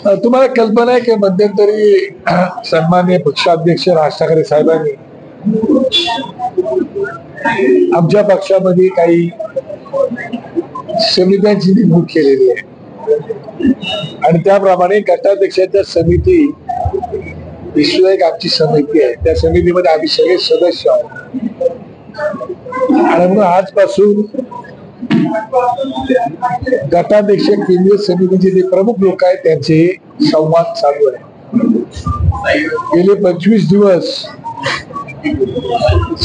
तुम्हाला कल्पना आहे की मध्यंतरी सन्माननीय पक्षाध्यक्ष राज ठाकरे साहेबांनी आमच्या पक्षामध्ये काही समित्यांची नेमणूक केलेली आहे आणि त्याप्रमाणे गटाध्यक्षाच्या समिती विश्वक आमची समिती आहे. त्या समितीमध्ये आम्ही सगळे सदस्य आहोत आणि म्हणून आजपासून गटाध्यक्ष केंद्रीय समितीचे जे प्रमुख लोक आहेत त्यांचे संवाद चालू आहे. गेले 25 दिवस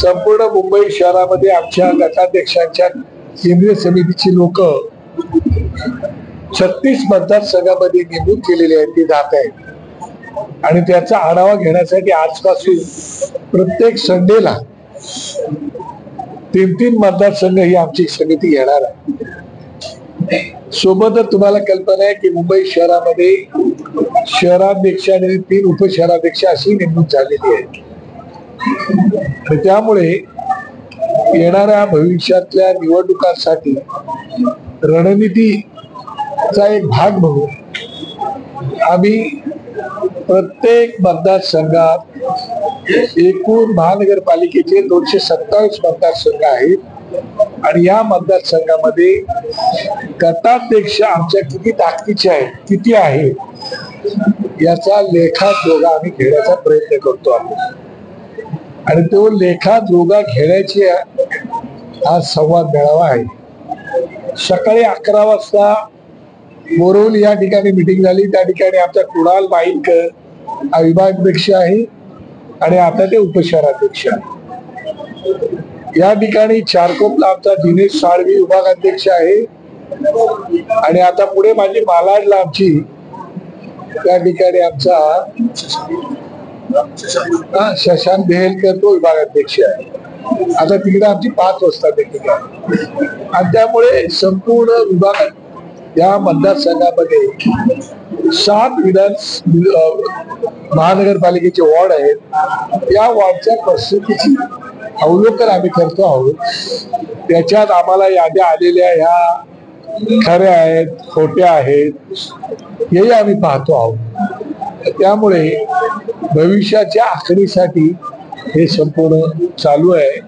संपूर्ण मुंबई शहरामध्ये आमच्या गटाध्यक्षांच्या केंद्रीय समितीची लोक 36 मतदारसंघामध्ये नेमणूक केलेली आहेत, ते जात आहेत आणि त्याचा आढावा घेण्यासाठी आजपासून प्रत्येक संडेला 3-3 मतदारसंघ ही आमची समिती घेणार आहे. सोबतच तुम्हाला कल्पना आहे की मुंबई शहरामध्ये शहराध्यक्ष आणि 3 उपशहराध्यक्ष अशी नेमणूक झालेली आहे आणि त्यामुळे येणाऱ्या भविष्यातल्या निवडणुकांसाठी रणनीतीचा एक भाग म्हणून आम्ही प्रत्येक मतदारसंघात एकूण महानगरपालिकेचे 227 मतदारसंघ आहेत आणि या मतदारसंघामध्ये गटाध्यक्ष आमच्या किती ताकदीचे आहेत, किती आहे याचा लेखाजोखा आम्ही घेण्याचा प्रयत्न करतो आहोत आणि तो लेखाजोखा घेण्याची हा संवाद मेळावा आहे. सकाळी 11 वाजता बोरवली या ठिकाणी मिटिंग झाली. त्या ठिकाणी आमचा कुणाल माईनकर हा विभागाध्यक्ष आहे आणि आता ते उपशहराध्यक्ष आहे. या ठिकाणी चारकोपला आमचा दिनेश साळवी विभागाध्यक्ष आहे आणि आता पुढे माझी मालाडला आमची त्या ठिकाणी आमचा शशांक देहेलकर तो विभागाध्यक्ष आहे. आता तिकडे आमची 5 वाजता देखील आहे आणि त्यामुळे संपूर्ण विभागात या मतदारसंघामध्ये 7 महानगरपालिकेचे वॉर्ड आहेत. या वॉर्डच्या परिस्थितीची अवलोकन आम्ही करतो आहोत. त्याच्यात आम्हाला याद्या आलेल्या ह्या खऱ्या आहेत, खोट्या आहेत हेही आम्ही पाहतो आहोत. त्यामुळे भविष्याच्या आखणीसाठी हे संपूर्ण चालू आहे.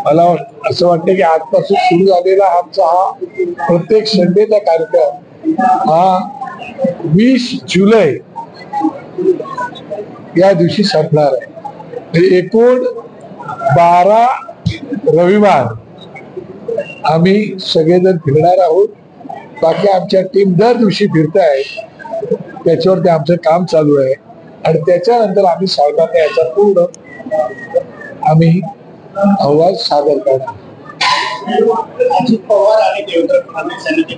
मला असं वाटतं की आजपासून सुरू झालेला आमचा हा प्रत्येक संडेचा कार्यक्रम हा 20 जुलै या दिवशी संपणार आहे. एकूण 12 रविवार आम्ही सगळेजण फिरणार आहोत. बाकी आमच्या टीम दर दिवशी फिरत आहे, त्याच्यावरती आमचं काम चालू आहे आणि त्याच्यानंतर आम्ही साहेबांना याचा पूर्ण आम्ही अहवाल सादर करणार. अजित पवार आणि देवेंद्र फडणवीस यांनी जे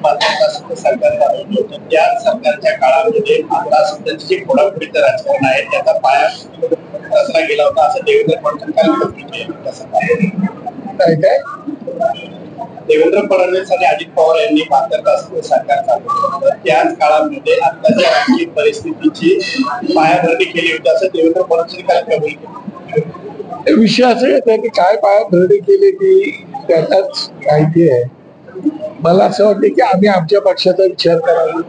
सरकार चालवलं होतं त्या सरकारच्या काळामध्ये आता सध्याचे जे फोडाफोडीचं राजकारण आहे त्याचा पाया रचला गेला होता असं देवेंद्र फडणवीस काय देवेंद्र फडणवीस आणि अजित पवार यांनी महाराष्ट्र सरकार चालवलं होतं त्याच काळामध्ये आताच्या राजकीय परिस्थितीची पायाभरणी केली होती असं देवेंद्र फडणवीस काल कबूल केलं. विषय असं येत की काय पायाभरणी केली ती त्याचाच माहिती आहे. मला असं वाटतं की आम्ही आमच्या पक्षाचा विचार करावा.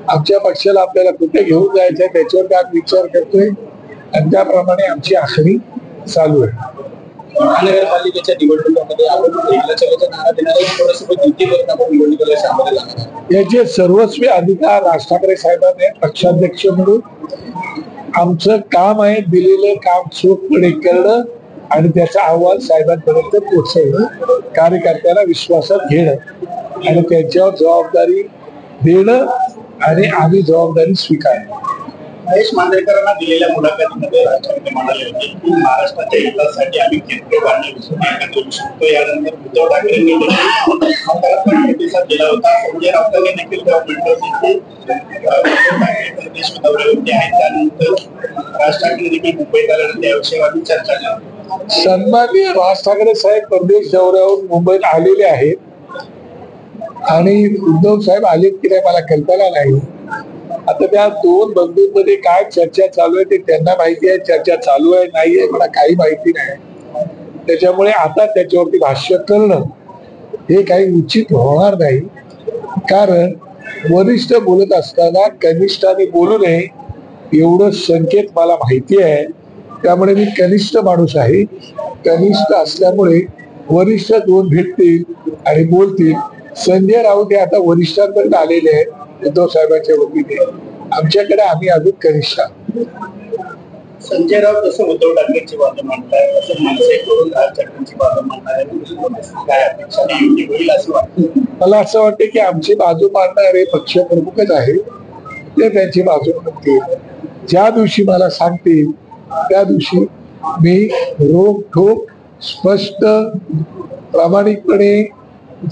आमच्या पक्षाला आपल्याला कुठे घेऊन जायचंय त्याच्यावर आम्ही विचार करतोय आणि त्याप्रमाणे आमची आखणी चालू आहे. महानगरपालिकेच्या निवडणुकांमध्ये आपण नारा देणारे निवडणुकीला सामोरे जाणार याचे सर्वस्वी अधिकार राज ठाकरे साहेबांनी पक्षाध्यक्ष म्हणून आमचं काम आहे दिलेलं काम चोखपणे करणं आणि त्याचा अहवाल साहेबांपर्यंत पोहोचवणं, कार्यकर्त्याला विश्वासात घेणं आणि त्यांच्यावर जबाबदारी देणं आणि आम्ही जबाबदारी स्वीकारणं. महेश मांजरेकरांना दिलेल्या मुलाखतीमध्ये राज ठाकरे म्हणाले होते की महाराष्ट्राच्या हितासाठी आम्ही केंद्र बांधण्याविषयी शकतो. यानंतर उद्धव ठाकरेंनी प्रतिसाद दिला होता. संजय राऊतांनी देखील म्हटलं होते की प्रदेश दौऱ्यावरती आहेत. त्यानंतर राज ठाकरे देखील मुंबईत आल्यानंतर याविषयी आम्ही चर्चा केली. सन्माननीय राज ठाकरे साहेब परदेश दौऱ्यावर मुंबईत आलेले आहेत आणि उद्धव साहेब आलेत की नाही मला कल्पना नाही. आता त्या 2 बंधूंमध्ये काय चर्चा चालू आहे ते त्यांना माहिती आहे. चर्चा चालू आहे नाही आहे मला काही माहिती नाही. त्याच्यामुळे आता त्याच्यावरती भाष्य करणं हे काही उचित होणार नाही. कारण वरिष्ठ बोलत असताना कनिष्ठाने बोलू नये एवढं संकेत मला माहिती आहे. त्यामुळे मी कनिष्ठ माणूस आहे. कनिष्ठ असल्यामुळे वरिष्ठ दोन भेटतील आणि बोलतील. संजय राऊत हे आता वरिष्ठांपर्यंत आलेले आहेत उद्धव साहेबांच्या वतीने. आमच्याकडे आम्ही अजून कनिष्ठ आहोत. संजय राऊत जसं उद्धव ठाकरेंची बाजू मांडताय तसं मनसे करून राज ठाकरेंची बाजू मांडताय. काय अपेक्षा युती होईल असं वाटतं? मला असं वाटतं की आमची बाजू मांडणारे पक्षप्रमुखच आहे. ते त्यांची बाजू मांडतील. ज्या दिवशी मला सांगतील त्या दिवशी मी रोखठोक स्पष्ट प्रामाणिकपणे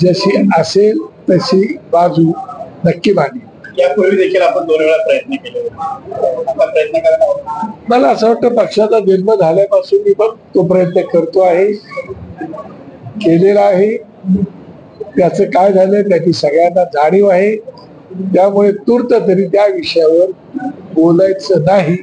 जशी असेल तशी बाजू नक्की मांडेल. यापूर्वी देखील आपण 2 वेळा प्रयत्न केले होते. आता प्रयत्न करणार. मला असं वाटतं पक्षाचा जन्म झाल्यापासून मी पण तो प्रयत्न करतो आहे, केलेला आहे. त्याचं काय झालं त्याची सगळ्यांना जाणीव आहे. त्यामुळे तूर्त तरी त्या विषयावर बोलायचं नाही